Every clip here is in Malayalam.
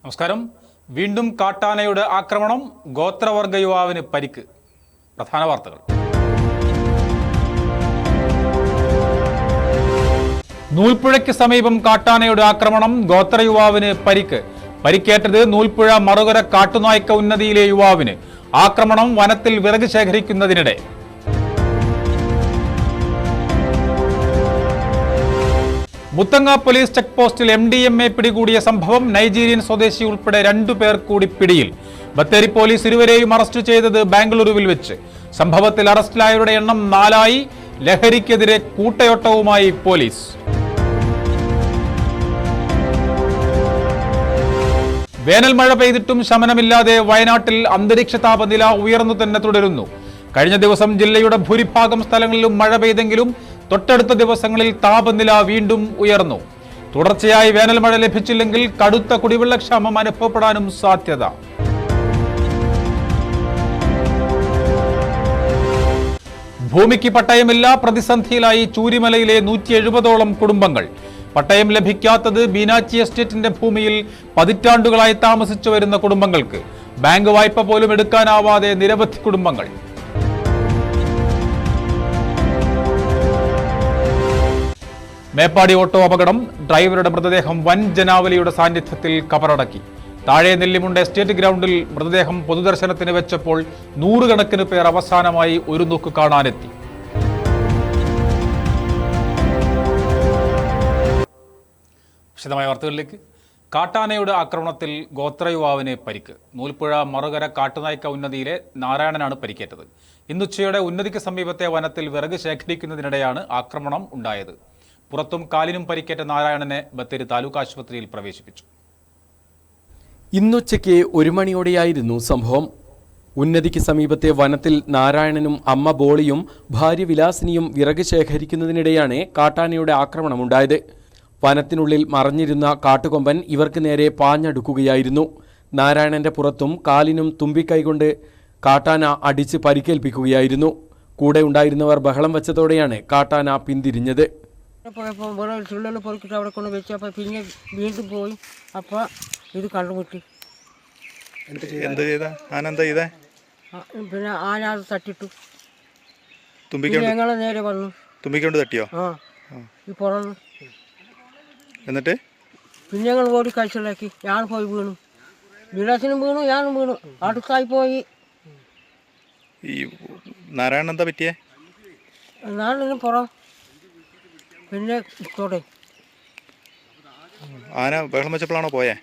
നമസ്കാരം. വീണ്ടും കാട്ടാനയുടെ ആക്രമണം, ഗോത്രവർഗ യുവാവിന് പരിക്ക്. പ്രധാന വാർത്തകൾ. നൂൽപ്പുഴയ്ക്ക് സമീപം കാട്ടാനയുടെ ആക്രമണം, ഗോത്ര യുവാവിന് പരിക്ക്. പരിക്കേറ്റത് നൂൽപ്പുഴ മറുകര കാട്ടുനായ്ക്ക ഉന്നതിയിലെ യുവാവിന്. ആക്രമണം വനത്തിൽ വിറക് ശേഖരിക്കുന്നതിനിടെ. മുത്തങ്ങ പോലീസ് ചെക്ക് പോസ്റ്റിൽ MDMA പിടികൂടിയ സംഭവം. നൈജീരിയൻ സ്വദേശി ഉൾപ്പെടെ 2 പേർ കൂടി പിടിയിൽ. ബത്തേരി പോലീസ് ഇരുവരെയും അറസ്റ്റ് ചെയ്തത് ബാംഗ്ലൂരുവിൽ വെച്ച്. സംഭവത്തിൽ അറസ്റ്റിലായവരുടെ എണ്ണം 4 ലഹരിക്കെതിരെ കൂട്ടയോട്ടവുമായി പോലീസ്. വേനൽ മഴ പെയ്തിട്ടും ശമനമില്ലാതെ വയനാട്ടിൽ അന്തരീക്ഷ താപനില ഉയർന്നു തന്നെ തുടരുന്നു. കഴിഞ്ഞ ദിവസം ജില്ലയുടെ ഭൂരിഭാഗം സ്ഥലങ്ങളിലും മഴ പെയ്തെങ്കിലും തൊട്ടടുത്ത ദിവസങ്ങളിൽ താപനില വീണ്ടും ഉയർന്നു. തുടർച്ചയായി വേനൽ മഴ ലഭിച്ചില്ലെങ്കിൽ കടുത്ത കുടിവെള്ളക്ഷാമം അനുഭവപ്പെടാനും സാധ്യത. ഭൂമിക്ക് പട്ടയമില്ല, പ്രതിസന്ധിയിലായി ചൂരിമലയിലെ 170ഓളം കുടുംബങ്ങൾ. പട്ടയം ലഭിക്കാത്തത് ബീനാച്ചി എസ്റ്റേറ്റിന്റെ ഭൂമിയിൽ പതിറ്റാണ്ടുകളായി താമസിച്ചു വരുന്ന കുടുംബങ്ങൾക്ക്. ബാങ്ക് വായ്പ പോലും എടുക്കാനാവാതെ നിരവധി കുടുംബങ്ങൾ. മേപ്പാടി ഓട്ടോ അപകടം, ഡ്രൈവറുടെ മൃതദേഹം വൻ ജനാവലിയുടെ സാന്നിധ്യത്തിൽ കബറടക്കി. താഴെ നെല്ലിമുണ്ട എസ്റ്റേറ്റ് ഗ്രൗണ്ടിൽ മൃതദേഹം പൊതുദർശനത്തിന് വെച്ചപ്പോൾ 100 കണക്കിന് പേർ അവസാനമായി ഒരു നോക്ക് കാണാനെത്തി. വിശദമായ വാർത്തകളിലേക്ക്. കാട്ടാനയുടെ ആക്രമണത്തിൽ ഗോത്രയുവാവിന് പരിക്ക്. നൂൽപ്പുഴ മറുകര കാട്ടുനായ്ക്ക ഉന്നതിയിലെ നാരായണനാണ് പരിക്കേറ്റത്. ഇന്നുച്ചയോടെ ഉന്നതിക്ക് സമീപത്തെ വനത്തിൽ വിറക് ശേഖരിക്കുന്നതിനിടെയാണ് ആക്രമണം ഉണ്ടായത്. പുറത്തും കാലിനും പരിക്കേറ്റ നാരായണനെ ബത്തേരി താലൂക്ക് ആശുപത്രിയിൽ പ്രവേശിപ്പിച്ചു. ഇന്നുച്ചയ്ക്ക് 1 മണിയോടെയായിരുന്നു സംഭവം. ഉന്നതിക്ക് സമീപത്തെ വനത്തിൽ നാരായണനും അമ്മ ബോളിയും ഭാര്യ വിലാസിനിയും വിറക് ശേഖരിക്കുന്നതിനിടെയാണ് കാട്ടാനയുടെ ആക്രമണമുണ്ടായത്. വനത്തിനുള്ളിൽ മറഞ്ഞിരുന്ന കാട്ടുകൊമ്പൻ ഇവർക്ക് നേരെ പാഞ്ഞടുക്കുകയായിരുന്നു. നാരായണന്റെ പുറത്തും കാലിനും തുമ്പിക്കൈകൊണ്ട് കാട്ടാന അടിച്ച് പരിക്കേൽപ്പിക്കുകയായിരുന്നു. കൂടെ ഉണ്ടായിരുന്നവർ ബഹളം വെച്ചതോടെയാണ് കാട്ടാന പിന്തിരിഞ്ഞത്. പോയപ്പോൾ വേറെ ചുള്ളൽ പൊറുക്കിട്ട് അവിടെ കൊണ്ട് വെച്ചപ്പോൾ പിന്നെ വീണ്ടും പോയി. അപ്പോൾ ഇത് കണ്ടുമുട്ടി. പിന്നെ ആന അത് തട്ടിട്ടു. ഞങ്ങൾ നേരെ വന്നു. തുമ്പിക്കൊണ്ട് തട്ടിയോ? ആ, ഈ പുറന്ന്. എന്നിട്ട് പിന്നെ ഞങ്ങൾ ഓടി കഴിച്ചിലാക്കി. ഞാൻ പോയി വീണു, വിലാസിനും വീണു, ഞാനും വീണു. അടുത്തായി പോയി. ഈ നാരായണൻ എന്താ പറ്റിയേ? നാരായണന് പുറം പിന്നെ ഇത്തോടെ ആന ബഹളം വെച്ചപ്പോഴാണോ പോയേ?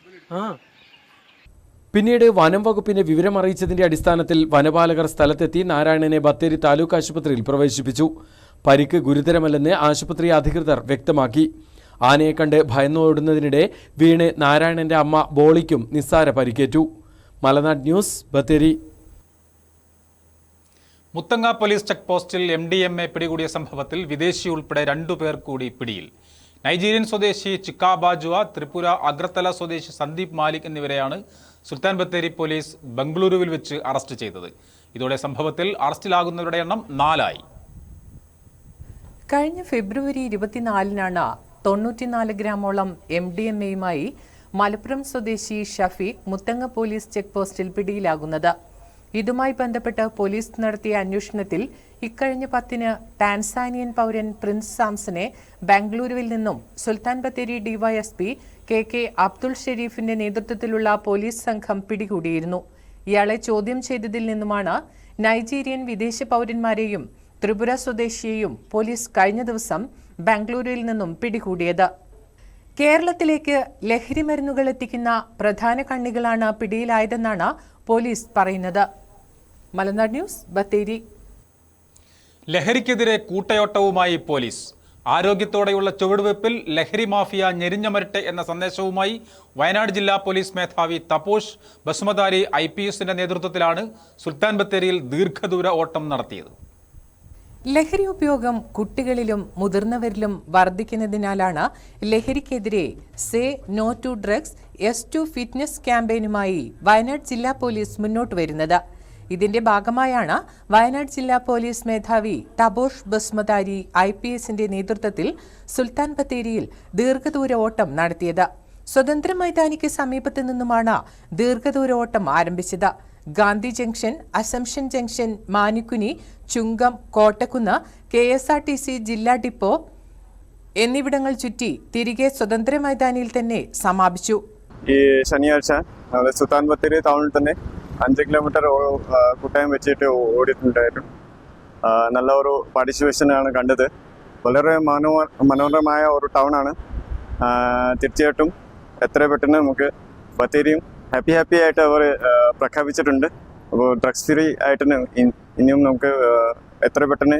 പിന്നീട് വനം വകുപ്പിനെ വിവരമറിയിച്ചതിന്റെ അടിസ്ഥാനത്തിൽ വനപാലകർ സ്ഥലത്തെത്തി നാരായണനെ ബത്തേരി താലൂക്ക് ആശുപത്രിയിൽ പ്രവേശിപ്പിച്ചു. പരിക്ക് ഗുരുതരമല്ലെന്ന് ആശുപത്രി അധികൃതർ വ്യക്തമാക്കി. ആനയെ കണ്ട് ഭയന്നോടുന്നതിനിടെ വീണ് നാരായണന്റെ അമ്മ ബോളിക്കും നിസ്സാര പരിക്കേറ്റു. Malanad news, Bathery. Muthanga police check പോസ്റ്റിൽ MDMA പിടികൂടിയ സംഭവത്തിൽ വിദേശി ഉൾപ്പെടെ 2 പേർ കൂടി പിടിയിൽ. നൈജീരിയൻ സ്വദേശി ചിക്കാബാജുവ, ത്രിപുര അഗ്രത്തല സ്വദേശി സന്ദീപ് മാലിക് എന്നിവരെയാണ് സുൽത്താൻ ബത്തേരി പോലീസ് ബംഗളൂരുവിൽ വെച്ച് അറസ്റ്റ് ചെയ്തത്. ഇതോടെ സംഭവത്തിൽ അറസ്റ്റിലാകുന്നവരുടെ എണ്ണം 4. കഴിഞ്ഞ ഫെബ്രുവരി 24-നാണ് 94 ഗ്രാമോളം MDMAയുമായി മലപ്പുറം സ്വദേശി ഷഫീഖ് മുത്തങ്ങ പോലീസ് ചെക്ക് പോസ്റ്റിൽ പിടിയിലാകുന്നത്. ഇതുമായി ബന്ധപ്പെട്ട് പോലീസ് നടത്തിയ അന്വേഷണത്തിൽ ഇക്കഴിഞ്ഞ 10-ന് ടാൻസാനിയൻ പൗരൻ പ്രിൻസ് സാംസനെ ബാംഗ്ലൂരുവിൽ നിന്നും സുൽത്താൻ ബത്തേരി DYSP KK അബ്ദുൾ ഷെരീഫിന്റെ നേതൃത്വത്തിലുള്ള പോലീസ് സംഘം പിടികൂടിയിരുന്നു. ഇയാളെ ചോദ്യം ചെയ്തതിൽ നിന്നുമാണ് നൈജീരിയൻ വിദേശ പൗരന്മാരെയും ത്രിപുര സ്വദേശിയെയും പോലീസ് കഴിഞ്ഞ ദിവസം ബാംഗ്ലൂരുവിൽ നിന്നും പിടികൂടിയത്. കേരളത്തിലേക്ക് ലഹരി മരുന്നുകൾ എത്തിക്കുന്ന പ്രധാന കണ്ണികളാണ് പിടിയിലായതെന്നാണ് പോലീസ് പറയുന്നത്. മലനാട് ന്യൂസ്, ബത്തേരി. ലഹരിക്കെതിരെ കൂട്ടയോട്ടവുമായി പോലീസ്. ആരോഗ്യത്തോടെയുള്ള ചുവടുവയ്പിൽ ലഹരി മാഫിയ ഞെരിഞ്ഞമരട്ടെ എന്ന സന്ദേശവുമായി വയനാട് ജില്ലാ പോലീസ് മേധാവി തപോഷ് ബസുമതാരി IPSന്റെ നേതൃത്വത്തിലാണ് സുൽത്താൻ ബത്തേരിയിൽ ദീർഘദൂര ഓട്ടം നടത്തിയത്. ലഹരി ഉപയോഗം കുട്ടികളിലും മുതിർന്നവരിലും വർദ്ധിക്കുന്നതിനാലാണ് ലഹരിക്കെതിരെ say no to drugs S2 fitness ക്യാമ്പയിനുമായി വയനാട് ജില്ലാ പോലീസ് മുന്നോട്ട് വരുന്നത്. ഇതിന്റെ ഭാഗമായാണ് വയനാട് ജില്ലാ പോലീസ് മേധാവി തപോഷ് ബസുമതാരി IPSന്റെ നേതൃത്വത്തിൽ സുൽത്താൻ ബത്തേരിയിൽ ദീർഘദൂര ഓട്ടം നടത്തിയത്. സ്വതന്ത്ര മൈതാനിക്ക് സമീപത്തു നിന്നുമാണ് ദീർഘദൂര ഓട്ടം ആരംഭിച്ചത്. ഗാന്ധി ജംഗ്ഷൻ, അസംഷൻ ജംഗ്ഷൻ, മാനിക്കുനി, ചുങ്കം, കോട്ടക്കുന്ന്, KSRTC ജില്ലാ ഡിപ്പോ എന്നിവിടങ്ങൾ ചുറ്റി തിരികെ സ്വതന്ത്ര മൈതാനിയിൽ തന്നെ സമാപിച്ചു. ഈ ശനിയാഴ്ച സുൽത്താൻ ബത്തേരി ടൗണിൽ തന്നെ 5 കിലോമീറ്റർ കൂട്ടായം വെച്ചിട്ട് ഓടിയിട്ടുണ്ടായിരുന്നു. നല്ല ഒരു പാർട്ടിസിപ്പേഷനാണ് കണ്ടത്. വളരെ മനോഹരമായ ഒരു ടൗണാണ്. തീർച്ചയായിട്ടും എത്ര പെട്ടെന്ന് നമുക്ക് ബത്തേരിയും ഹാപ്പി ആയിട്ട് അവർ പ്രഖ്യാപിച്ചിട്ടുണ്ട്. അപ്പോൾ ഡ്രഗ്സ് ഫ്രീ ആയിട്ട് ഇനിയും നമുക്ക് എത്ര പെട്ടെന്ന്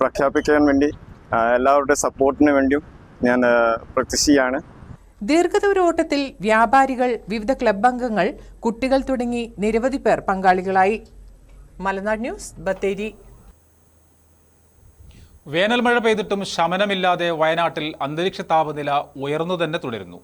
പ്രഖ്യാപിക്കാൻ വേണ്ടി എല്ലാവരുടെ സപ്പോർട്ടിന് വേണ്ടിയും ഞാൻ പ്രതീക്ഷയാണ്. ദീർഘദൂര ഓട്ടത്തിൽ വ്യാപാരികൾ, വിവിധ ക്ലബ് അംഗങ്ങൾ, കുട്ടികൾ തുടങ്ങി നിരവധി പേർ പങ്കാളികളായി. മലനാട് ന്യൂസ്, ബത്തേരി. വേനൽ മഴ പെയ്തിട്ടും ശമനമില്ലാതെ വയനാട്ടിൽ അന്തരീക്ഷ താപനില ഉയർന്നു തന്നെ തുടരുന്നു.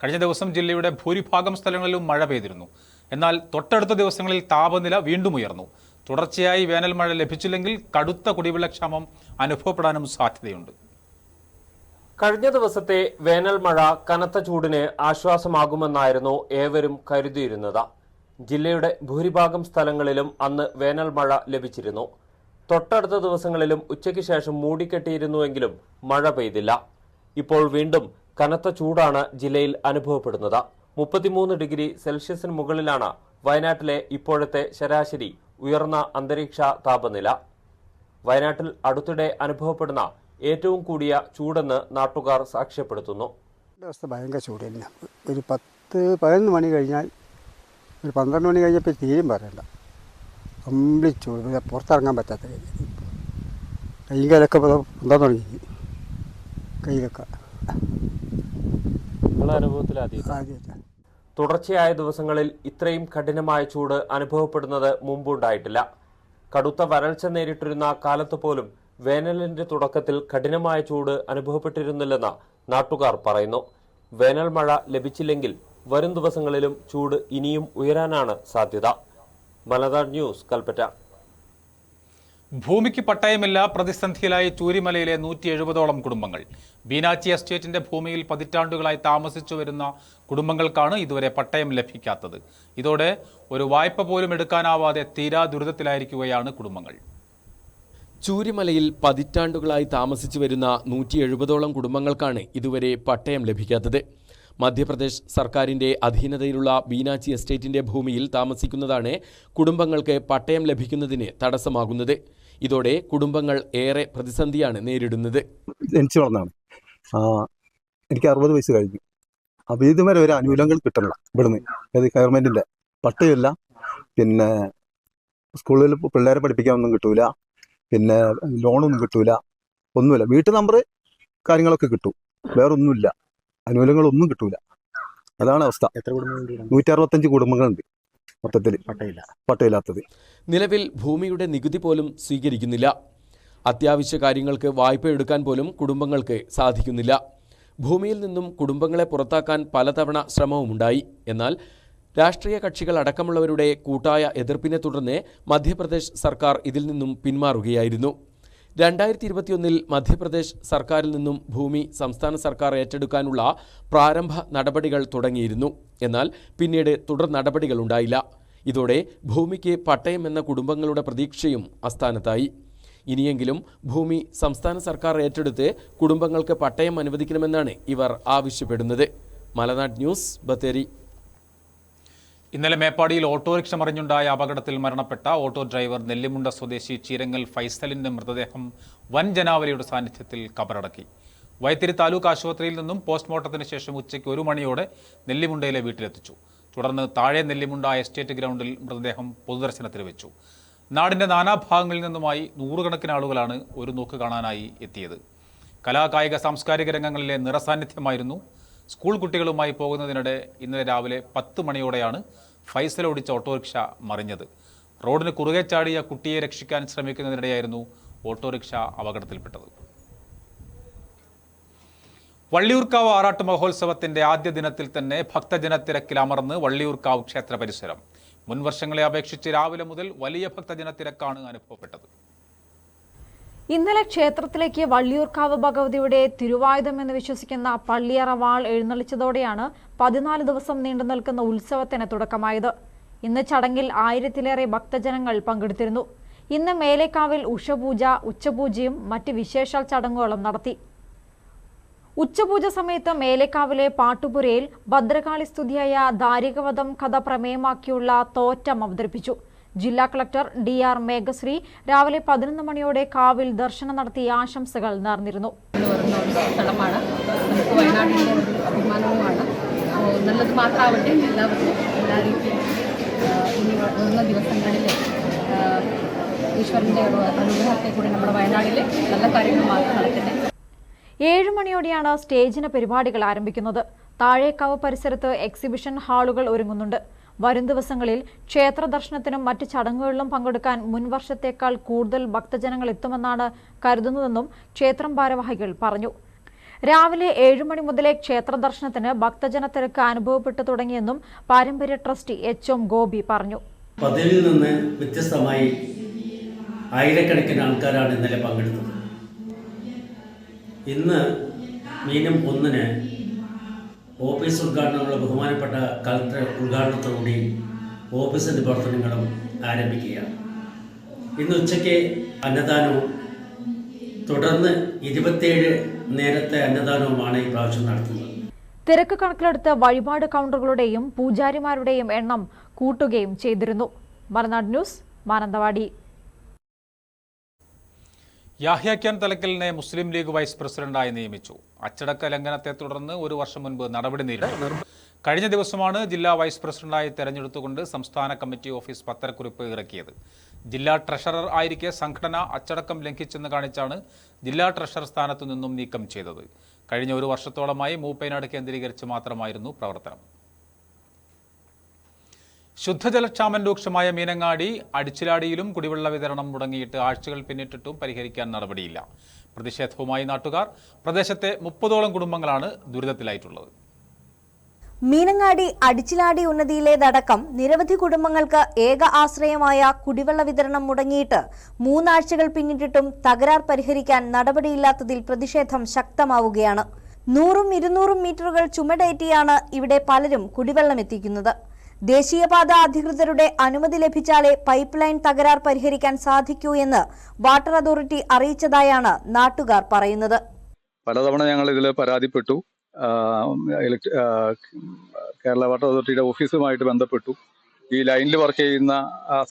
കഴിഞ്ഞ ദിവസം ജില്ലയുടെ ഭൂരിഭാഗം സ്ഥലങ്ങളിലും മഴ പെയ്തിരുന്നു. എന്നാൽ തൊട്ടടുത്ത ദിവസങ്ങളിൽ താപനില വീണ്ടും ഉയർന്നു. തുടർച്ചയായി വേനൽ മഴ ലഭിച്ചില്ലെങ്കിൽ കടുത്ത കുടിവെള്ളക്ഷാമം അനുഭവപ്പെടാനും സാധ്യതയുണ്ട്. കഴിഞ്ഞ ദിവസത്തെ വേനൽ മഴ കനത്ത ചൂടിന് ആശ്വാസമാകുമെന്നായിരുന്നു ഏവരും കരുതിയിരുന്നത്. ജില്ലയുടെ ഭൂരിഭാഗം സ്ഥലങ്ങളിലും അന്ന് വേനൽ മഴ ലഭിച്ചിരുന്നു. തൊട്ടടുത്ത ദിവസങ്ങളിലും ഉച്ചയ്ക്ക് ശേഷം മൂടിക്കെട്ടിയിരുന്നുവെങ്കിലും മഴ പെയ്തില്ല. ഇപ്പോൾ വീണ്ടും കനത്ത ചൂടാണ് ജില്ലയിൽ അനുഭവപ്പെടുന്നത്. 33 ഡിഗ്രി സെൽഷ്യസിന് മുകളിലാണ് വയനാട്ടിലെ ഇപ്പോഴത്തെ ശരാശരി ഉയർന്ന അന്തരീക്ഷ താപനില. വയനാട്ടിൽ അടുത്തിടെ അനുഭവപ്പെടുന്ന ഏറ്റവും കൂടിയ ചൂടെന്ന് നാട്ടുകാർ സാക്ഷ്യപ്പെടുത്തുന്നു. ദിവസം ഭയങ്കര ചൂട് തന്നെ. ഒരു 10-11 മണി കഴിഞ്ഞാൽ, ഒരു 12 മണി കഴിഞ്ഞപ്പോൾ തീരും പറയണ്ട. കംപ്ലീറ്റ് ചൂട്, പുറത്തിറങ്ങാൻ പറ്റാത്ത രീതിയിൽ. കൈകാലൊക്കെ പൊന്താൻ തുടങ്ങി. കയ്യിലൊക്കെ തുടർച്ചയായ ദിവസങ്ങളിൽ ഇത്രയും കഠിനമായ ചൂട് അനുഭവപ്പെടുന്നത് മുമ്പുണ്ടായിട്ടില്ല. കടുത്ത വരൾച്ച നേരിട്ടിരുന്ന കാലത്ത് പോലും വേനലിന്റെ തുടക്കത്തിൽ കഠിനമായ ചൂട് അനുഭവപ്പെട്ടിരുന്നില്ലെന്ന് നാട്ടുകാർ പറയുന്നു. വേനൽ മഴ ലഭിച്ചില്ലെങ്കിൽ വരും ദിവസങ്ങളിലും ചൂട് ഇനിയും ഉയരാനാണ് സാധ്യത. മലനാട് ന്യൂസ്, കൽപ്പറ്റ. ഭൂമിക്ക് പട്ടയമില്ല, പ്രതിസന്ധിയിലായി ചൂരിമലയിലെ 170ഓളം കുടുംബങ്ങൾ. ബീനാച്ചി എസ്റ്റേറ്റിന്റെ ഭൂമിയിൽ പതിറ്റാണ്ടുകളായി താമസിച്ചു വരുന്ന കുടുംബങ്ങൾക്കാണ് ഇതുവരെ പട്ടയം ലഭിക്കാത്തത്. ഇതോടെ ഒരു വായ്പ പോലും എടുക്കാനാവാതെ തീരാ ദുരിതത്തിലായിരിക്കുകയാണ് കുടുംബങ്ങൾ. ചൂരിമലയിൽ പതിറ്റാണ്ടുകളായി താമസിച്ചു വരുന്ന 170ഓളം കുടുംബങ്ങൾക്കാണ് ഇതുവരെ പട്ടയം ലഭിക്കാത്തത്. മധ്യപ്രദേശ് സർക്കാരിന്റെ അധീനതയിലുള്ള ബീനാച്ചി എസ്റ്റേറ്റിന്റെ ഭൂമിയിൽ താമസിക്കുന്നതാണ് കുടുംബങ്ങൾക്ക് പട്ടയം ലഭിക്കുന്നതിന് തടസ്സമാകുന്നത്. ഇതോടെ കുടുംബങ്ങൾ ഏറെ പ്രതിസന്ധിയാണ് നേരിടുന്നത്. ജനിച്ചു വളർന്നാണ്. എനിക്ക് 60 വയസ്സ് കഴിഞ്ഞു. അപ്പോൾ ഇതുവരെ ഒരു ആനുകൂല്യങ്ങൾ കിട്ടണില്ല ഇവിടുന്ന്. അത് ഗവൺമെൻറ്റിൻ്റെ പട്ടയമില്ല. പിന്നെ സ്കൂളിൽ പിള്ളേരെ പഠിപ്പിക്കാനൊന്നും കിട്ടൂല. പിന്നെ ലോണൊന്നും കിട്ടൂല. ഒന്നുമില്ല. വീട്ടു നമ്പർ കാര്യങ്ങളൊക്കെ കിട്ടും, വേറൊന്നുമില്ല. ആനുകൂല്യങ്ങളൊന്നും കിട്ടൂല. അതാണ് അവസ്ഥ. എത്ര കുടുംബങ്ങളുണ്ട്? 165 കുടുംബങ്ങളുണ്ട് മൊത്തത്തിൽ പട്ടയില്ലാത്തത്. നിലവിൽ ഭൂമിയുടെ നികുതി പോലും സ്വീകരിക്കുന്നില്ല. അത്യാവശ്യ കാര്യങ്ങൾക്ക് വായ്പ എടുക്കാൻ പോലും കുടുംബങ്ങൾക്ക് സാധിക്കുന്നില്ല. ഭൂമിയിൽ നിന്നും കുടുംബങ്ങളെ പുറത്താക്കാൻ പലതവണ ശ്രമവുമുണ്ടായി. എന്നാൽ രാഷ്ട്രീയ കക്ഷികൾ അടക്കമുള്ളവരുടെ കൂട്ടായ എതിർപ്പിനെ തുടർന്ന് മധ്യപ്രദേശ് സർക്കാർ ഇതിൽ നിന്നും പിന്മാറുകയായിരുന്നു. 2021 മധ്യപ്രദേശ് സർക്കാരിൽ നിന്നും ഭൂമി സംസ്ഥാന സർക്കാർ ഏറ്റെടുക്കാനുള്ള പ്രാരംഭ നടപടികൾ തുടങ്ങിയിരുന്നു. എന്നാൽ പിന്നീട് തുടർ നടപടികളുണ്ടായില്ല. ഇതോടെ ഭൂമിക്ക് പട്ടയം എന്ന കുടുംബങ്ങളുടെ പ്രതീക്ഷയും അസ്ഥാനത്തായി. ഇനിയെങ്കിലും ഭൂമി സംസ്ഥാന സർക്കാർ ഏറ്റെടുത്ത് കുടുംബങ്ങൾക്ക് പട്ടയം അനുവദിക്കണമെന്നാണ് ഇവർ ആവശ്യപ്പെടുന്നത്. മലനാട് ന്യൂസ്, ബത്തേരി. ഇന്നലെ മേപ്പാടിയിൽ ഓട്ടോറിക്ഷ മറിഞ്ഞുണ്ടായ അപകടത്തിൽ മരണപ്പെട്ട ഓട്ടോ ഡ്രൈവർ നെല്ലിമുണ്ട സ്വദേശി ചീരങ്ങൽ ഫൈസലിന്റെ മൃതദേഹം വൻ ജനാവലിയുടെ സാന്നിധ്യത്തിൽ കബറടക്കി. വൈത്തിരി താലൂക്ക് ആശുപത്രിയിൽ നിന്നും പോസ്റ്റ്മോർട്ടത്തിന് ശേഷം ഉച്ചയ്ക്ക് 1 മണിയോടെ നെല്ലിമുണ്ടയിലെ വീട്ടിലെത്തിച്ചു. തുടർന്ന് താഴെ നെല്ലിമുണ്ട എസ്റ്റേറ്റ് ഗ്രൗണ്ടിൽ മൃതദേഹം പൊതുദർശനത്തിന് വെച്ചു. നാടിന്റെ നാനാഭാഗങ്ങളിൽ നിന്നുമായി 100 കണക്കിന് ആളുകളാണ് ഒരു നോക്ക് കാണാനായി എത്തിയത്. കലാകായിക സാംസ്കാരിക രംഗങ്ങളിലെ നിറസാന്നിധ്യമായിരുന്നു. സ്കൂൾ കുട്ടികളുമായി പോകുന്നതിനിടെ ഇന്നലെ രാവിലെ 10 മണിയോടെയാണ് ഫൈസൽ ഓടിച്ച ഓട്ടോറിക്ഷ മറിഞ്ഞത്. റോഡിന് കുറുകെ ചാടിയ കുട്ടിയെ രക്ഷിക്കാൻ ശ്രമിക്കുന്നതിനിടെയായിരുന്നു ഓട്ടോറിക്ഷ അപകടത്തിൽപ്പെട്ടത്. വള്ളിയൂർക്കാവ് ആറാട്ട് മഹോത്സവത്തിന്റെ ആദ്യ ദിനത്തിൽ തന്നെ ഭക്തജനത്തിരക്കിൽ അമർന്ന് വള്ളിയൂർക്കാവ് ക്ഷേത്ര പരിസരം. മുൻവർഷങ്ങളെ അപേക്ഷിച്ച് രാവിലെ മുതൽ വലിയ ഭക്തജനത്തിരക്കാണ് അനുഭവപ്പെട്ടത്. ഇന്നലെ ക്ഷേത്രത്തിലേക്ക് വള്ളിയൂർക്കാവ് ഭഗവതിയുടെ തിരുവായുധം എന്ന് വിശ്വസിക്കുന്ന പള്ളിയറ വാൾ എഴുന്നള്ളിച്ചതോടെയാണ് 14 ദിവസം നീണ്ടു നിൽക്കുന്ന ഉത്സവത്തിന് തുടക്കമായത്. ഇന്ന് ചടങ്ങിൽ 1000-ലേറെ ഭക്തജനങ്ങൾ പങ്കെടുത്തിരുന്നു. ഇന്ന് മേലേക്കാവിൽ ഉഷപൂജ, ഉച്ചപൂജയും മറ്റ് വിശേഷാൽ ചടങ്ങുകളും നടത്തി. ഉച്ചപൂജ സമയത്ത് മേലേക്കാവിലെ പാട്ടുപുരയിൽ ഭദ്രകാളി സ്തുതിയായ ദാരികവധം കഥ പ്രമേയമാക്കിയുള്ള തോറ്റം അവതരിപ്പിച്ചു. ജില്ലാ കളക്ടർ DR മേഘശ്രീ രാവിലെ 11 മണിയോടെ കാവിൽ ദർശനം നടത്തി ആശംസകൾ നേർന്നിരുന്നു. സ്ഥലമാണ്, നമുക്ക് വയനാടിൻ്റെ ഒരു അഭിമാനവുമാണ്. നല്ലത് മാത്രമാവട്ടെ എല്ലാവർക്കും, എല്ലാ രീതിയിലും ഇനി വരുന്ന ദിവസങ്ങളിൽ ഈശ്വരൻ്റെ അനുഗ്രഹത്തെ കൂടി നമ്മുടെ വയനാട്ടിൽ നല്ല കാര്യങ്ങൾ മാത്രം നടക്കട്ടെ. 7 മണിയോടെയാണ് സ്റ്റേജിന് പരിപാടികൾ ആരംഭിക്കുന്നത്. താഴേക്കാവ് പരിസരത്ത് എക്സിബിഷൻ ഹാളുകൾ ഒരുങ്ങുന്നുണ്ട്. വരും ദിവസങ്ങളിൽ ക്ഷേത്ര ദർശനത്തിനും മറ്റ് ചടങ്ങുകളിലും പങ്കെടുക്കാൻ മുൻവർഷത്തേക്കാൾ കൂടുതൽ ഭക്തജനങ്ങൾ എത്തുമെന്നാണ് കരുതുന്നതെന്നും ക്ഷേത്രം ഭാരവാഹികൾ പറഞ്ഞു. രാവിലെ 7 മണി മുതലേ ക്ഷേത്ര ദർശനത്തിന് ഭക്തജന തിരക്ക് അനുഭവപ്പെട്ടു തുടങ്ങിയെന്നും പാരമ്പര്യ ട്രസ്റ്റി HM ഗോപി പറഞ്ഞു. പതിവിൽ നിന്ന് വ്യത്യസ്തമായി ആയിരക്കണക്കിന് ആൾക്കാരാണ് ഇന്നലെ പങ്കെടുത്തത്. ഇന്ന് മീനം 1-ന് ഓഫീസ് ഉദ്ഘാടനമുള്ള ബഹുമാനപ്പെട്ട കളക്ടർ ഉദ്ഘാടനത്തോടുകൂടി ഓഫീസിൻ്റെ പ്രവർത്തനങ്ങളും ആരംഭിക്കുകയാണ്. ഇന്ന് ഉച്ചയ്ക്ക് അന്നദാനവും തുടർന്ന് 27 നേരത്തെ അന്നദാനവുമാണ് ഈ പ്രാവശ്യം നടത്തുന്നത്. തിരക്ക് കണക്കിലെടുത്ത് വഴിപാട് കൗണ്ടറുകളുടെയും പൂജാരിമാരുടെയും എണ്ണം കൂട്ടുകയും ചെയ്തിരുന്നു. മറുനാട് ന്യൂസ്, മാനന്തവാടി. യാഹ്യ ഖാൻ തലക്കലിനെ മുസ്ലിം ലീഗ് വൈസ് പ്രസിഡന്റായി നിയമിച്ചു. അച്ചടക്ക ലംഘനത്തെ തുടർന്ന് 1 വർഷം മുൻപ് നടപടി നേരിട്ടു. കഴിഞ്ഞ ദിവസമാണ് ജില്ലാ വൈസ് പ്രസിഡന്റായി തെരഞ്ഞെടുത്തുകൊണ്ട് സംസ്ഥാന കമ്മിറ്റി ഓഫീസ് പത്രക്കുറിപ്പ് ഇറക്കിയത്. ജില്ലാ ട്രഷറർ ആയിരിക്കെ സംഘടന അച്ചടക്കം ലംഘിച്ചെന്ന് കാണിച്ചാണ് ജില്ലാ ട്രഷറർ സ്ഥാനത്തു നിന്നും നീക്കം ചെയ്തത്. കഴിഞ്ഞ 1 വർഷത്തോളമായി മൂപ്പൈനാട് കേന്ദ്രീകരിച്ച് മാത്രമായിരുന്നു പ്രവർത്തനം. ശുദ്ധജലക്ഷാമം രൂക്ഷമായ മീനങ്ങാടി അടിച്ചിലാടിയിലും കുടിവെള്ള വിതരണം മുടങ്ങിയിട്ട് ആഴ്ചകൾ പിന്നിട്ടിട്ടും പരിഹരിക്കാൻ നടപടിയില്ല. പ്രതിഷേധവുമായി നാട്ടുകാർ. പ്രദേശത്തെ 30ഓളം കുടുംബങ്ങളാണ് ദുരിതത്തിലായിട്ടുള്ളത്. മീനങ്ങാടി അടിച്ചിലാടി ഉന്നതിയിലേതടക്കം നിരവധി കുടുംബങ്ങൾക്ക് ഏക ആശ്രയമായ കുടിവെള്ള വിതരണം മുടങ്ങിയിട്ട് 3 ആഴ്ചകൾ പിന്നിട്ടിട്ടും തകരാർ പരിഹരിക്കാൻ നടപടിയില്ലാത്തതിൽ പ്രതിഷേധം ശക്തമാവുകയാണ്. 100-200 മീറ്ററുകൾ ചുമടേറ്റിയാണ് ഇവിടെ പലരും കുടിവെള്ളം എത്തിക്കുന്നത്. ദേശീയപാത അധികൃതരുടെ അനുമതി ലഭിച്ചാലേ പൈപ്പ് ലൈൻ തകരാർ പരിഹരിക്കാൻ സാധിക്കൂ എന്ന് വാട്ടർ അതോറിറ്റി അറിയിച്ചതായാണ് നാട്ടുകാർ പറയുന്നത്. പലതവണ ഞങ്ങൾ ഇതിൽ പരാതിപ്പെട്ടു. കേരള വാട്ടർ അതോറിറ്റിയുടെ ഓഫീസുമായിട്ട് ബന്ധപ്പെട്ടു. ഈ ലൈനിൽ വർക്ക് ചെയ്യുന്ന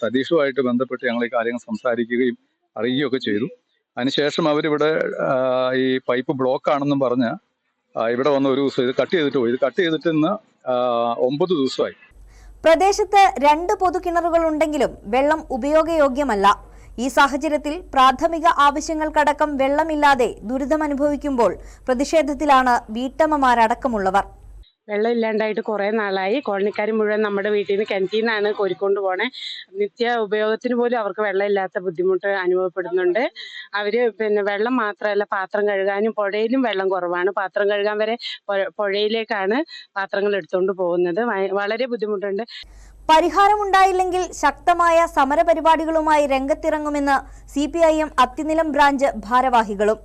സതീഷുമായിട്ട് ബന്ധപ്പെട്ട് ഞങ്ങൾ ഈ കാര്യങ്ങൾ സംസാരിക്കുകയും അറിയുകയൊക്കെ ചെയ്തു. അതിനുശേഷം അവരിവിടെ ഈ പൈപ്പ് ബ്ലോക്ക് ആണെന്നും പറഞ്ഞ് ഇവിടെ വന്ന ഒരു ദിവസം ഇത് കട്ട് ചെയ്തിട്ട് പോയി. ഇത് കട്ട് ചെയ്തിട്ട് ഇന്ന് 9 ദിവസമായി. പ്രദേശത്ത് 2 പൊതുകിണറുകൾ ഉണ്ടെങ്കിലും വെള്ളം ഉപയോഗയോഗ്യമല്ല. ഈ സാഹചര്യത്തിൽ പ്രാഥമിക ആവശ്യങ്ങൾക്കടക്കം വെള്ളമില്ലാതെ ദുരിതമനുഭവിക്കുമ്പോൾ പ്രതിഷേധത്തിലാണ് വീട്ടമ്മമാരടക്കമുള്ളവർ. വെള്ളം ഇല്ലാണ്ടായിട്ട് കുറേ നാളായി. കോളനിക്കാർ മുഴുവൻ നമ്മുടെ വീട്ടിൽ നിന്ന് കിണറ്റിൽ നിന്നാണ് കോരിക്കൊണ്ട് പോണേ. നിത്യ ഉപയോഗത്തിന് പോലും അവർക്ക് വെള്ളമില്ലാത്ത ബുദ്ധിമുട്ട് അനുഭവപ്പെടുന്നുണ്ട്. അവർ വെള്ളം മാത്രമല്ല, പാത്രം കഴുകാനും പുഴയിലും വെള്ളം കുറവാണ്. പാത്രം കഴുകാൻ വരെ പുഴയിലേക്കാണ് പാത്രങ്ങൾ എടുത്തുകൊണ്ട് പോകുന്നത്. വളരെ ബുദ്ധിമുട്ടുണ്ട്. പരിഹാരമുണ്ടായില്ലെങ്കിൽ ശക്തമായ സമരപരിപാടികളുമായി രംഗത്തിറങ്ങുമെന്ന് CPIM അത്തിനിലം ബ്രാഞ്ച് ഭാരവാഹികളും.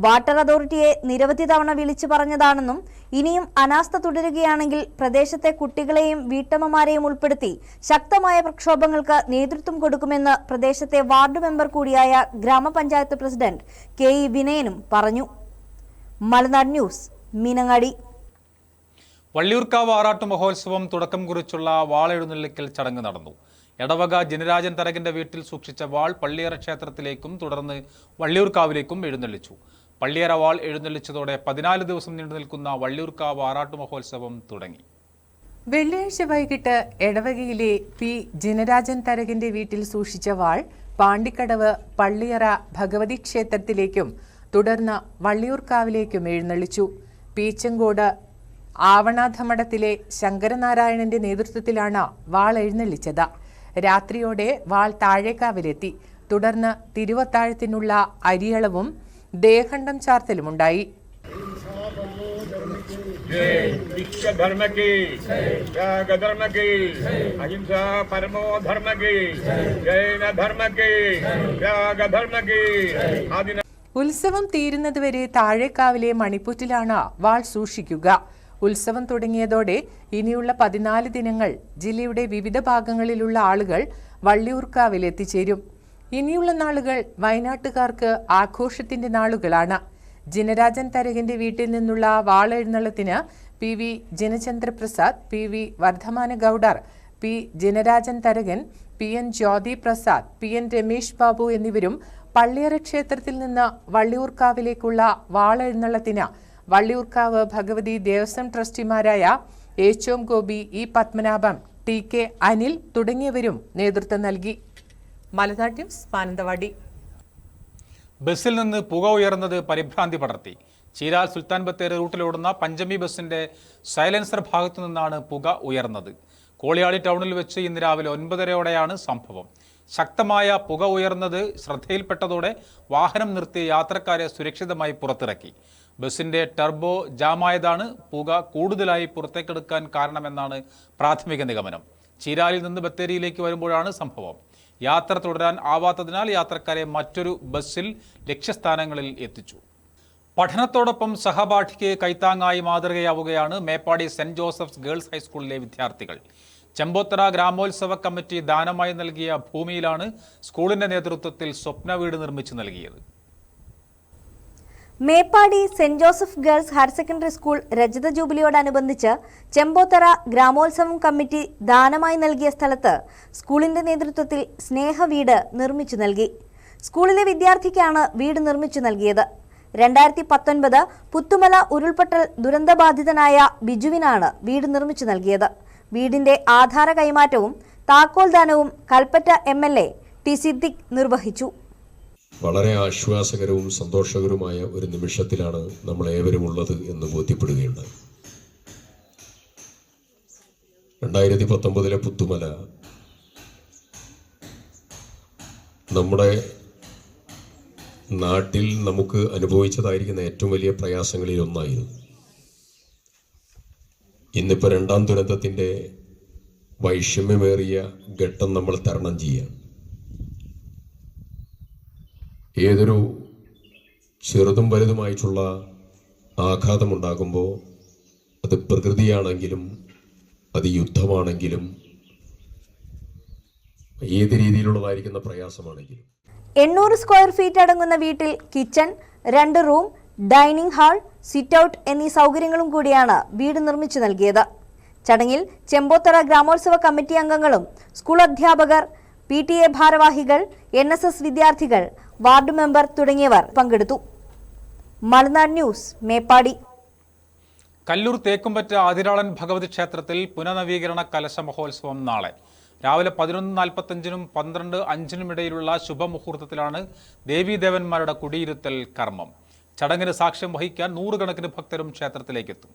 വാട്ടർ അതോറിറ്റിയെ നിരവധി തവണ വിളിച്ചു പറഞ്ഞതാണെന്നും ഇനിയും അനാസ്ഥ തുടരുകയാണെങ്കിൽ പ്രദേശത്തെ കുട്ടികളെയും വീട്ടമ്മമാരെയും ഉൾപ്പെടുത്തി ശക്തമായ പ്രക്ഷോഭങ്ങൾക്ക് നേതൃത്വം കൊടുക്കുമെന്ന് പ്രദേശത്തെ വാർഡ് മെമ്പർ കൂടിയായ ഗ്രാമപഞ്ചായത്ത് പ്രസിഡന്റ് KE വിനയനും പറഞ്ഞു. മലനാട് ന്യൂസ്, മീനങ്ങാടി. വള്ളിയൂർക്കാവ് ആറാട്ട് മഹോത്സവം തുടക്കം കുറിച്ചുള്ള വാൾ എഴുന്നള്ളിക്കൽ ചടങ്ങ് നടന്നു. എടവക ജനരാജൻ തരകന്റെ വീട്ടിൽ സൂക്ഷിച്ച വാൾ പള്ളിയറ ക്ഷേത്രത്തിലേക്കും തുടർന്ന് വള്ളിയൂർക്കാവിലേക്കും എഴുന്നള്ളിച്ചു. പള്ളിയറ വാൾ എഴുന്നള്ളിച്ചതോടെ 14 ദിവസം നീണ്ടു നിൽക്കുന്ന വള്ളിയൂർക്കാവ് ആറാട്ട് മഹോത്സവം തുടങ്ങി. വെള്ളിയാഴ്ച വൈകിട്ട് എടവകയിലെ P ജനരാജൻ തരകന്റെ വീട്ടിൽ സൂക്ഷിച്ച വാൾ പാണ്ടിക്കടവ് പള്ളിയറ ഭഗവതി ക്ഷേത്രത്തിലേക്കും തുടർന്ന് വള്ളിയൂർക്കാവിലേക്കും എഴുന്നള്ളിച്ചു. പീച്ചങ്കോട് ആവണാഥമഠത്തിലെ ശങ്കരനാരായണന്റെ നേതൃത്വത്തിലാണ് വാൾ എഴുന്നള്ളിച്ചത്. രാത്രിയോടെ വാൾ താഴേക്കാവിലെത്തി. തുടർന്ന് തിരുവത്താഴത്തിനുള്ള അരിയളവും ദേഹണ്ഡം ചാർത്തലുമുണ്ടായി. विश्व धर्म की, त्याग धर्म की, अहिंसा परमो धर्म की, जैन धर्म की, त्याग धर्म की आदि। ഉത്സവം തീരുന്നതുവരെ താഴേക്കാവിലെ മണിപ്പുറ്റിലാണ് വാൾ സൂക്ഷിക്കുക. ഉത്സവം തുടങ്ങിയതോടെ ഇനിയുള്ള 14 ദിനങ്ങൾ ജില്ലയുടെ വിവിധ ഭാഗങ്ങളിലുള്ള ആളുകൾ വള്ളിയൂർക്കാവിൽ എത്തിച്ചേരും. ഇനിയുള്ള നാളുകൾ വയനാട്ടുകാർക്ക് ആഘോഷത്തിന്റെ നാളുകളാണ്. ജിനരാജൻ തരകന്റെ വീട്ടിൽ നിന്നുള്ള വാളെഴുന്നള്ളത്തിന് PV ജിനചന്ദ്രപ്രസാദ്, PV Vardhamana Gowder, P Jinarajan Tharakan, PN ജ്യോതി പ്രസാദ്, PN രമേശ് ബാബു എന്നിവരും പള്ളിയറ ക്ഷേത്രത്തിൽ നിന്ന് വള്ളിയൂർക്കാവിലേക്കുള്ള വാളെഴുന്നള്ളത്തിന് വള്ളിയൂർക്കാവ് ഭഗവതി ദേവസ്വം ട്രസ്റ്റിമാരായ ഏച്ചോം ഗോപി, E പത്മനാഭം, TK അനിൽ തുടങ്ങിയവരും നേതൃത്വം നൽകി. മലനാട് ന്യൂസ്, മാനന്തവാടി. ബസ്സിൽ നിന്ന് പുക ഉയർന്നത് പരിഭ്രാന്തി പടർത്തി. ചീരാൽ സുൽത്താൻ ബത്തേരി റൂട്ടിലോടുന്ന പഞ്ചമി ബസിന്റെ സൈലൻസർ ഭാഗത്തു നിന്നാണ് പുക ഉയർന്നത്. കോളിയാടി ടൗണിൽ വെച്ച് ഇന്ന് രാവിലെ 9:30യോടെയാണ് സംഭവം. ശക്തമായ പുക ഉയർന്നത് ശ്രദ്ധയിൽപ്പെട്ടതോടെ വാഹനം നിർത്തി യാത്രക്കാരെ സുരക്ഷിതമായി പുറത്തിറക്കി. ബസിന്റെ ടർബോ ജാമായതാണ് പുക കൂടുതലായി പുറത്തേക്കെടുക്കാൻ കാരണമെന്നാണ് പ്രാഥമിക നിഗമനം. ചീരാലിൽ നിന്ന് ബത്തേരിയിലേക്ക് വരുമ്പോഴാണ് സംഭവം. യാത്ര തുടരാൻ ആവാത്തതിനാൽ യാത്രക്കാരെ മറ്റൊരു ബസ്സിൽ ലക്ഷ്യസ്ഥാനങ്ങളിൽ എത്തിച്ചു. പഠനത്തോടൊപ്പം സഹപാഠിക്ക് കൈത്താങ്ങായി മാതൃകയാവുകയാണ് മേപ്പാടി സെന്റ് ജോസഫ്സ് ഗേൾസ് ഹൈസ്കൂളിലെ വിദ്യാർത്ഥികൾ. ചെമ്പോത്തറ ഗ്രാമോത്സവ കമ്മിറ്റി ദാനമായി നൽകിയ ഭൂമിയിലാണ് സ്കൂളിന്റെ നേതൃത്വത്തിൽ സ്വപ്ന വീട് നിർമ്മിച്ചു നൽകിയത്. Meppadi saint Joseph girls higher secondary school രജത ജൂബിലിയോടനുബന്ധിച്ച് ചെമ്പോത്തറ ഗ്രാമോത്സവം കമ്മിറ്റി ദാനമായി നൽകിയ സ്ഥലത്ത് സ്കൂളിന്റെ നേതൃത്വത്തിൽ സ്നേഹവീട് നിർമ്മിച്ചു നൽകി. സ്കൂളിലെ വിദ്യാർത്ഥിക്കാണ് വീട് നിർമ്മിച്ചു നൽകിയത്. 2019 പുത്തുമല ഉരുൾപൊട്ടൽ ദുരന്തബാധിതനായ ബിജുവിനാണ് വീട് നിർമ്മിച്ചു നൽകിയത്. വീടിന്റെ ആധാര കൈമാറ്റവും താക്കോൽ ദാനവും കൽപ്പറ്റ MLA ടി സിദ്ദിഖ് നിർവഹിച്ചു. വളരെ ആശ്വാസകരവും സന്തോഷകരവുമായ ഒരു നിമിഷത്തിലാണ് നമ്മൾ ഏവരും ഉള്ളത് എന്ന് ബോധ്യപ്പെടുകയുണ്ടായി. 2019 പുത്തുമല നമ്മുടെ നാട്ടിൽ നമുക്ക് അനുഭവിച്ചതായിരിക്കുന്ന ഏറ്റവും വലിയ പ്രയാസങ്ങളിൽ ഒന്നായിരുന്നു. ഇന്നിപ്പോൾ രണ്ടാം ദുരന്തത്തിൻ്റെ വൈഷമ്യമേറിയ ഘട്ടം നമ്മൾ തരണം ചെയ്യുക. ഏതൊരു ചെറുതും വലുതുമായിട്ടുള്ള ആഘാതമുണ്ടാകുമ്പോൾ അത് പ്രകൃതിയാണെങ്കിലും അത് യുദ്ധമാണെങ്കിലും ഏത് രീതിയിലുള്ളതായിരിക്കുന്ന പ്രയാസമാണെങ്കിലും 800 സ്ക്വയർ ഫീറ്റ് അടങ്ങുന്ന വീട്ടിൽ kitchen, 2 room, dining hall, sit out എന്നീ സൗകര്യങ്ങളും കൂടിയാണ് വീട് നിർമ്മിച്ചു നൽകിയത്. ചടങ്ങിൽ ചെമ്പോത്തറ ഗ്രാമോത്സവ കമ്മിറ്റി അംഗങ്ങളും സ്കൂൾ അധ്യാപകർ, PTA ഭാരവാഹികൾ, NSS വിദ്യാർത്ഥികൾ, വാർഡ് മെമ്പർ തുടങ്ങിയവർ പങ്കെടുത്തു. മലനാട് ന്യൂസ്, മേപ്പാടി. കല്ലൂർ തേക്കുംപറ്റ ആതിരാളൻ ഭഗവതി ക്ഷേത്രത്തിൽ പുനഃനവീകരണ കലശ മഹോത്സവം നാളെ രാവിലെ 11:45-നും 12:05-നും ഇടയിലുള്ള ശുഭമുഹൂർത്തത്തിലാണ് ദേവീദേവന്മാരുടെ കുടിയിരുത്തൽ കർമ്മം. ചടങ്ങിന് സാക്ഷ്യം വഹിക്കാൻ 100 കണക്കിന് ഭക്തരും ക്ഷേത്രത്തിലേക്കെത്തും.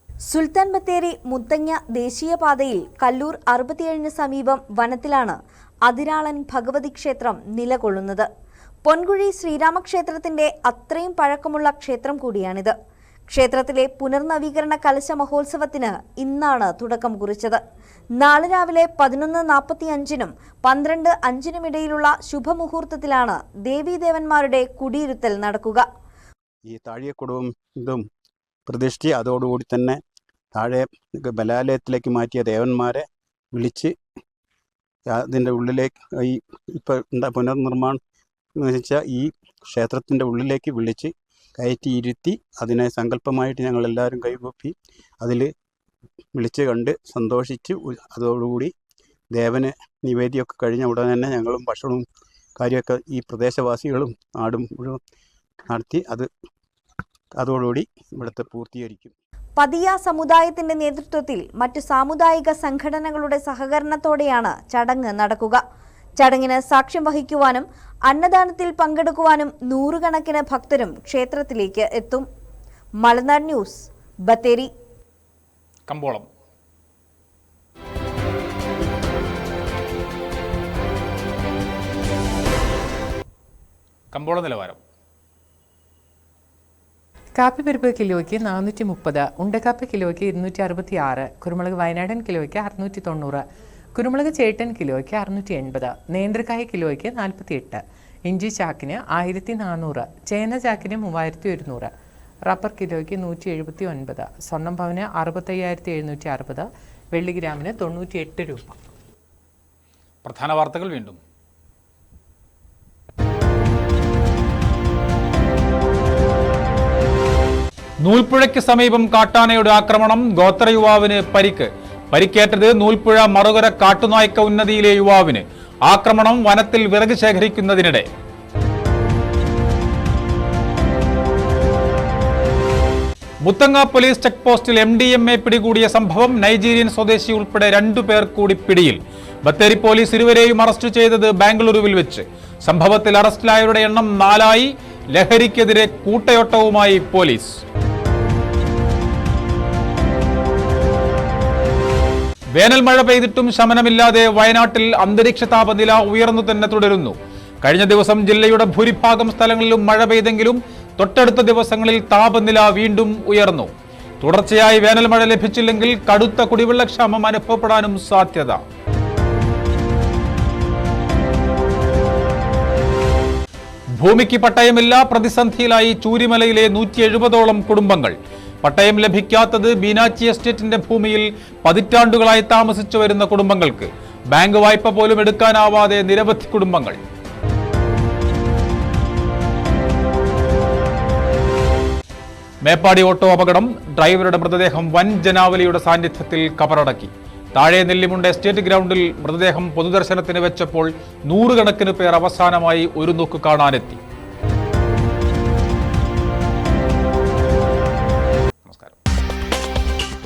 സുൽത്താൻ ബത്തേരി മുത്തങ്ങ ദേശീയപാതയിൽ കല്ലൂർ 67-ന് സമീപം വനത്തിലാണ് അതിരാളൻ ഭഗവതി ക്ഷേത്രം നിലകൊള്ളുന്നത്. പൊൻകുഴി ശ്രീരാമക്ഷേത്രത്തിന്റെ അത്രയും പഴക്കമുള്ള ക്ഷേത്രം കൂടിയാണിത്. ക്ഷേത്രത്തിലെ പുനർനവീകരണ കലശ മഹോത്സവത്തിന് ഇന്നാണ് തുടക്കം കുറിച്ചത്. നാളെ രാവിലെ 11:45-നും 12:05-നും ഇടയിലുള്ള ശുഭമുഹൂർത്തത്തിലാണ് ദേവീദേവന്മാരുടെ കുടിയിരുത്തൽ നടക്കുക. ഈ താഴികക്കുടവും ഇതും പ്രതിഷ്ഠി അതോടുകൂടി തന്നെ താഴെ ബലാലയത്തിലേക്ക് മാറ്റിയ ദേവന്മാരെ വിളിച്ച് അതിൻ്റെ ഉള്ളിലേക്ക് ഈ ഇപ്പോൾ പുനർനിർമ്മാണം എന്ന് വെച്ചാൽ ഈ ക്ഷേത്രത്തിൻ്റെ ഉള്ളിലേക്ക് വിളിച്ച് കയറ്റി ഇരുത്തി അതിനെ സങ്കല്പമായിട്ട് ഞങ്ങളെല്ലാവരും കൈകൂപ്പി അതിൽ വിളിച്ച് കണ്ട് സന്തോഷിച്ച് അതോടുകൂടി ദേവന് നിവേദ്യമൊക്കെ കഴിഞ്ഞ ഉടനെ തന്നെ ഞങ്ങളും ഭക്ഷണവും കാര്യമൊക്കെ ഈ പ്രദേശവാസികളും നാടും മുഴുവൻ നടത്തി അതോടുകൂടി ഇവിടുത്തെ പൂർത്തീകരിക്കും. പതിയ സമുദായത്തിന്റെ നേതൃത്വത്തിൽ മറ്റു സാമുദായിക സംഘടനകളുടെ സഹകരണത്തോടെയാണ് ചടങ്ങ് നടക്കുക. ചടങ്ങിന് സാക്ഷ്യം വഹിക്കുവാനും അന്നദാനത്തിൽ പങ്കെടുക്കുവാനും 100 കണക്കിന് ഭക്തരും ക്ഷേത്രത്തിലേക്ക് എത്തും. മലനാട് ന്യൂസ്, ബത്തേരി. കമ്പോളം. കമ്പോള നിലവാരം. കാപ്പിപ്പരിപ്പ് കിലോയ്ക്ക് 430, ഉണ്ടക്കാപ്പ കിലോയ്ക്ക് 266, കുരുമുളക് വയനാടൻ കിലോയ്ക്ക് 690, കുരുമുളക് ചേട്ടൻ കിലോയ്ക്ക് 680, നേന്ത്രക്കായ കിലോയ്ക്ക് 48, ഇഞ്ചി ചാക്കിന് 1400, ചേന ചാക്കിന് 3100, റബ്ബർ കിലോയ്ക്ക് 179, സ്വർണ്ണം പവന് 65,760, വെള്ളി ഗ്രാമിന് 98 രൂപ. പ്രധാന വാർത്തകൾ വീണ്ടും. നൂൽപ്പുഴയ്ക്ക് സമീപം കാട്ടാനയുടെ ആക്രമണം, ഗോത്ര യുവാവിന് പരിക്ക്. പരിക്കേറ്റത് നൂൽപ്പുഴ മറുകര കാട്ടുനായ്ക്ക ഉന്നതിയിലെ യുവാവിന്. ആക്രമണം വനത്തിൽ വിറക് ശേഖരിക്കുന്നതിനിടെ. മുത്തങ്ങ പോലീസ് ചെക്ക് പോസ്റ്റിൽ MDMA പിടികൂടിയ സംഭവം. നൈജീരിയൻ സ്വദേശി ഉൾപ്പെടെ 2 പേർ കൂടി പിടിയിൽ. ബത്തേരി പോലീസ് ഇരുവരെയും അറസ്റ്റ് ചെയ്തത് ബാംഗ്ലൂരുവിൽ വെച്ച്. സംഭവത്തിൽ അറസ്റ്റിലായവരുടെ എണ്ണം 4 ലഹരിക്കെതിരെ കൂട്ടയോട്ടവുമായി പോലീസ്. വേനൽ മഴ പെയ്തിട്ടും ശമനമില്ലാതെ വയനാട്ടിൽ അന്തരീക്ഷ താപനില ഉയർന്നു തന്നെ തുടരുന്നു. കഴിഞ്ഞ ദിവസം ജില്ലയുടെ ഭൂരിഭാഗം സ്ഥലങ്ങളിലും മഴ പെയ്തെങ്കിലും തൊട്ടടുത്ത ദിവസങ്ങളിൽ താപനില വീണ്ടും ഉയർന്നു. തുടർച്ചയായി വേനൽ മഴ ലഭിച്ചില്ലെങ്കിൽ കടുത്ത കുടിവെള്ളക്ഷാമം അനുഭവപ്പെടാനും സാധ്യത. ഭൂമിക്ക് പട്ടയമില്ല, പ്രതിസന്ധിയിലായി ചൂരിമലയിലെ 170ഓളം കുടുംബങ്ങൾ. പട്ടയം ലഭിക്കാത്തത് ബീനാച്ചി എസ്റ്റേറ്റിന്റെ ഭൂമിയിൽ പതിറ്റാണ്ടുകളായി താമസിച്ചു വരുന്ന കുടുംബങ്ങൾക്ക്. ബാങ്ക് വായ്പ പോലും എടുക്കാനാവാതെ നിരവധി കുടുംബങ്ങൾ. മേപ്പാടി ഓട്ടോ അപകടം, ഡ്രൈവറുടെ മൃതദേഹം വൻ ജനാവലിയുടെ സാന്നിധ്യത്തിൽ കബറടക്കി. താഴെ നെല്ലിമുണ്ട എസ്റ്റേറ്റ് ഗ്രൗണ്ടിൽ മൃതദേഹം പൊതുദർശനത്തിന് വെച്ചപ്പോൾ 100 കണക്കിന് പേർ അവസാനമായി ഒരു നോക്ക് കാണാനെത്തി.